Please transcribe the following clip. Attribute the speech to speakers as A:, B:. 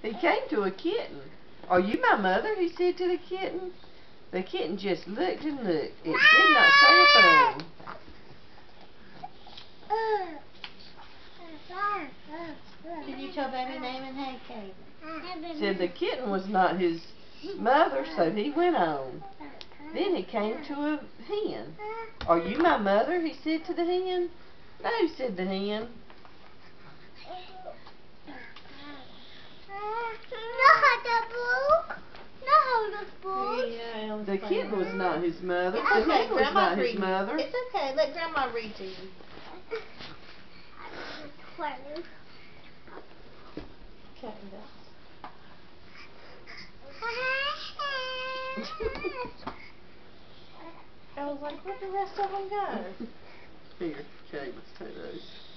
A: He came to a kitten. Are you my mother? He said to the kitten. The kitten just looked and looked. It did not say a thing.
B: Did you tell baby name and hey, Kate?
A: Said the kitten was not his mother, so he went on. Then he came to a hen. Are you my mother? He said to the hen. No, said the hen. The kitten was not his mother.
B: It's
A: The
B: okay,
A: hen was
B: Grandma's
A: not his
B: reading.
A: mother.
B: It's okay, let Grandma read to you. Cat and mouse. I was like, where'd the rest of them go?
A: Here, okay, let's take those.